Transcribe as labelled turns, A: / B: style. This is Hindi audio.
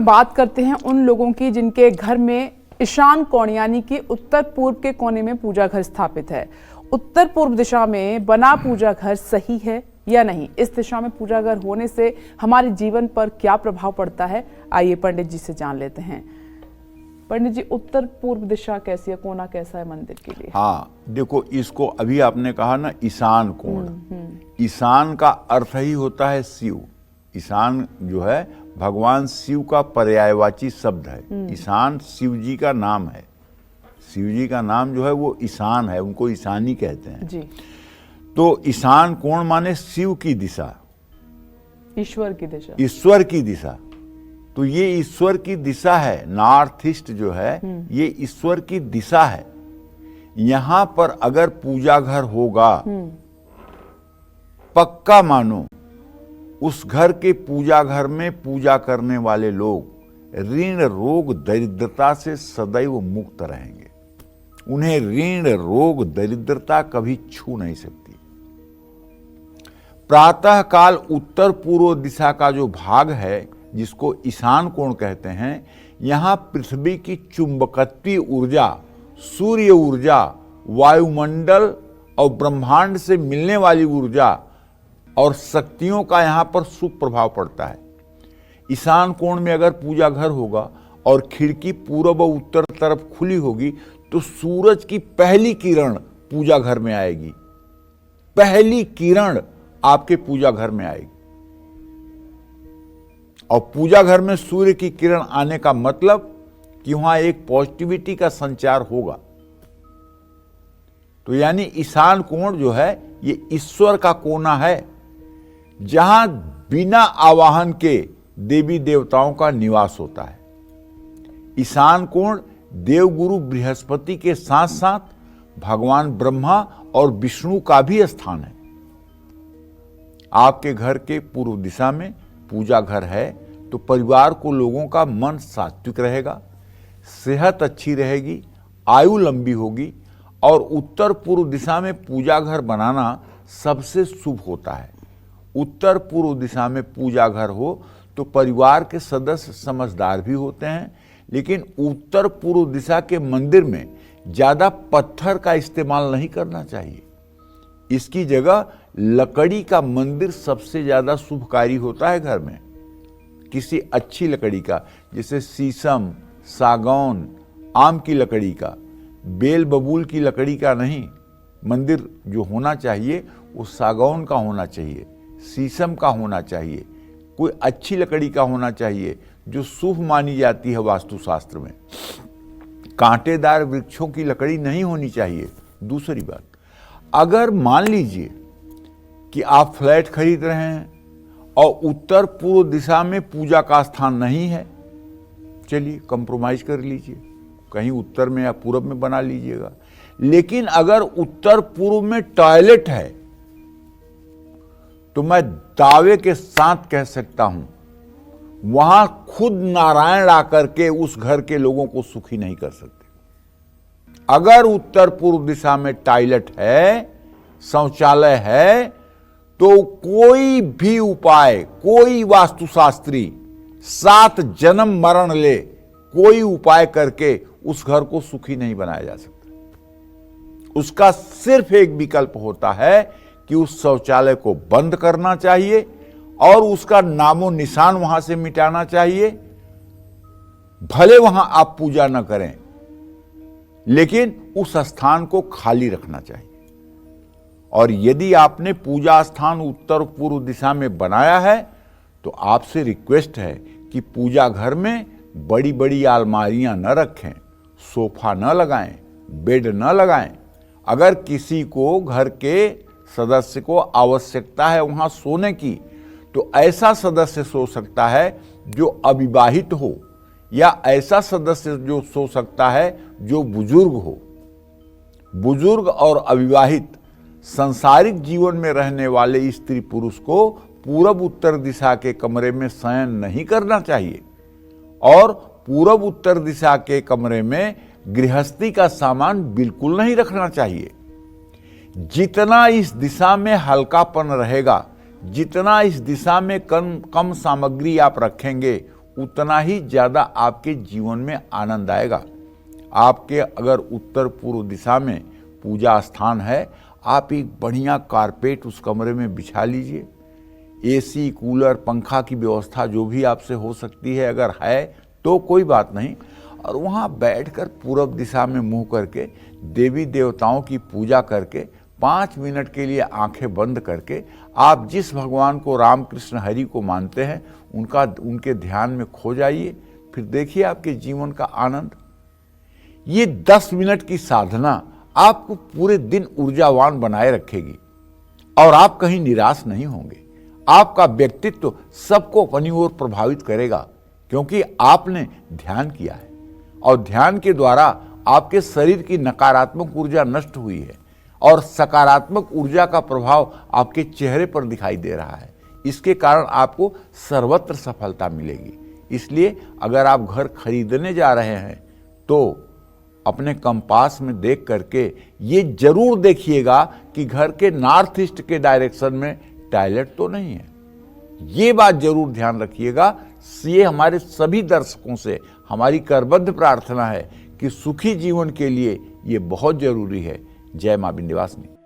A: बात करते हैं उन लोगों की जिनके घर में ईशान कोण यानी कि उत्तर पूर्व के कोने में पूजा घर स्थापित है। उत्तर पूर्व दिशा में बना पूजा घर सही है या नहीं? इस दिशा में पूजा घर होने से हमारे जीवन पर क्या प्रभाव पड़ता है, आइए पंडित जी से जान लेते हैं। पंडित जी, उत्तर पूर्व दिशा कैसी है, कोना कैसा है मंदिर के लिए?
B: हाँ देखो, इसको अभी आपने कहा ना ईशान कोण, ईशान का अर्थ ही होता है शिव। ईशान जो है भगवान शिव का पर्यायवाची शब्द है। ईशान शिव जी का नाम है। शिव जी का नाम जो है वो ईशान है, उनको ईशानी कहते हैं
A: जी।
B: तो ईशान कोण माने शिव की दिशा,
A: ईश्वर की दिशा,
B: ईश्वर की दिशा। तो ये ईश्वर की दिशा है। नॉर्थ ईस्ट जो है ये ईश्वर की दिशा है। यहां पर अगर पूजा घर होगा, पक्का मानो उस घर के पूजा घर में पूजा करने वाले लोग ऋण रोग दरिद्रता से सदैव मुक्त रहेंगे। उन्हें ऋण रोग दरिद्रता कभी छू नहीं सकती। प्रातः काल उत्तर पूर्व दिशा का जो भाग है जिसको ईशान कोण कहते हैं, यहां पृथ्वी की चुंबकत्वीय ऊर्जा, सूर्य ऊर्जा, वायुमंडल और ब्रह्मांड से मिलने वाली ऊर्जा और शक्तियों का यहां पर शुभ प्रभाव पड़ता है। ईशान कोण में अगर पूजा घर होगा और खिड़की पूर्व व उत्तर तरफ खुली होगी तो सूरज की पहली किरण पूजा घर में आएगी। पहली किरण आपके पूजा घर में आएगी। और पूजा घर में सूर्य की किरण आने का मतलब कि वहां एक पॉजिटिविटी का संचार होगा। तो यानी ईशान कोण जो है ये ईश्वर का कोना है, जहां बिना आवाहन के देवी देवताओं का निवास होता है। ईशान कोण देवगुरु बृहस्पति के साथ साथ भगवान ब्रह्मा और विष्णु का भी स्थान है। आपके घर के पूर्व दिशा में पूजा घर है तो परिवार को लोगों का मन सात्विक रहेगा, सेहत अच्छी रहेगी, आयु लंबी होगी। और उत्तर पूर्व दिशा में पूजा घर बनाना सबसे शुभ होता है। उत्तर पूर्व दिशा में पूजा घर हो तो परिवार के सदस्य समझदार भी होते हैं, लेकिन उत्तर पूर्व दिशा के मंदिर में ज्यादा पत्थर का इस्तेमाल नहीं करना चाहिए। इसकी जगह लकड़ी का मंदिर सबसे ज्यादा शुभकारी होता है। घर में किसी अच्छी लकड़ी का, जैसे शीशम, सागौन, आम की लकड़ी का, बेल बबूल की लकड़ी का नहीं। मंदिर जो होना चाहिए वो सागौन का होना चाहिए, शीशम का होना चाहिए, कोई अच्छी लकड़ी का होना चाहिए जो शुभ मानी जाती है वास्तुशास्त्र में। कांटेदार वृक्षों की लकड़ी नहीं होनी चाहिए। दूसरी बात, अगर मान लीजिए कि आप फ्लैट खरीद रहे हैं और उत्तर पूर्व दिशा में पूजा का स्थान नहीं है, चलिए कंप्रोमाइज कर लीजिए, कहीं उत्तर में या पूर्व में बना लीजिएगा। लेकिन अगर उत्तर पूर्व में टॉयलेट है तो मैं दावे के साथ कह सकता हूं वहां खुद नारायण आकर के उस घर के लोगों को सुखी नहीं कर सकते। अगर उत्तर पूर्व दिशा में टॉयलेट है, शौचालय है, तो कोई भी उपाय, कोई वास्तुशास्त्री 7 जन्म मरण ले, कोई उपाय करके उस घर को सुखी नहीं बनाया जा सकता। उसका सिर्फ एक विकल्प होता है कि उस शौचालय को बंद करना चाहिए और उसका नामो निशान वहां से मिटाना चाहिए। भले वहां आप पूजा न करें, लेकिन उस स्थान को खाली रखना चाहिए। और यदि आपने पूजा स्थान उत्तर पूर्व दिशा में बनाया है तो आपसे रिक्वेस्ट है कि पूजा घर में बड़ी बड़ी अलमारियां न रखें, सोफा न लगाएं, बेड न लगाएं। अगर किसी को, घर के सदस्य को आवश्यकता है वहां सोने की, तो ऐसा सदस्य सो सकता है जो अविवाहित हो, या ऐसा सदस्य जो सो सकता है जो बुजुर्ग हो। बुजुर्ग और अविवाहित सांसारिक जीवन में रहने वाले स्त्री पुरुष को पूरब उत्तर दिशा के कमरे में शयन नहीं करना चाहिए। और पूरब उत्तर दिशा के कमरे में गृहस्थी का सामान बिल्कुल नहीं रखना चाहिए। जितना इस दिशा में हल्कापन रहेगा, जितना इस दिशा में कम सामग्री आप रखेंगे, उतना ही ज़्यादा आपके जीवन में आनंद आएगा। आपके अगर उत्तर पूर्व दिशा में पूजा स्थान है, आप एक बढ़िया कारपेट उस कमरे में बिछा लीजिए। एसी, कूलर, पंखा की व्यवस्था जो भी आपसे हो सकती है, अगर है तो कोई बात नहीं, और वहाँ बैठकर पूरब दिशा में मुंह करके देवी देवताओं की पूजा करके 5 मिनट के लिए आंखें बंद करके आप जिस भगवान को, राम कृष्ण हरि को मानते हैं, उनके ध्यान में खो जाइए। फिर देखिए आपके जीवन का आनंद। ये 10 मिनट की साधना आपको पूरे दिन ऊर्जावान बनाए रखेगी और आप कहीं निराश नहीं होंगे। आपका व्यक्तित्व सबको अपनी ओर प्रभावित करेगा, क्योंकि आपने ध्यान किया है और ध्यान के द्वारा आपके शरीर की नकारात्मक ऊर्जा नष्ट हुई है और सकारात्मक ऊर्जा का प्रभाव आपके चेहरे पर दिखाई दे रहा है। इसके कारण आपको सर्वत्र सफलता मिलेगी। इसलिए अगर आप घर खरीदने जा रहे हैं तो अपने कंपास में देख करके ये जरूर देखिएगा कि घर के नॉर्थ ईस्ट के डायरेक्शन में टॉयलेट तो नहीं है। ये बात जरूर ध्यान रखिएगा। ये हमारे सभी दर्शकों से हमारी करबद्ध प्रार्थना है कि सुखी जीवन के लिए ये बहुत जरूरी है। जय मां विंध्यवासिनी।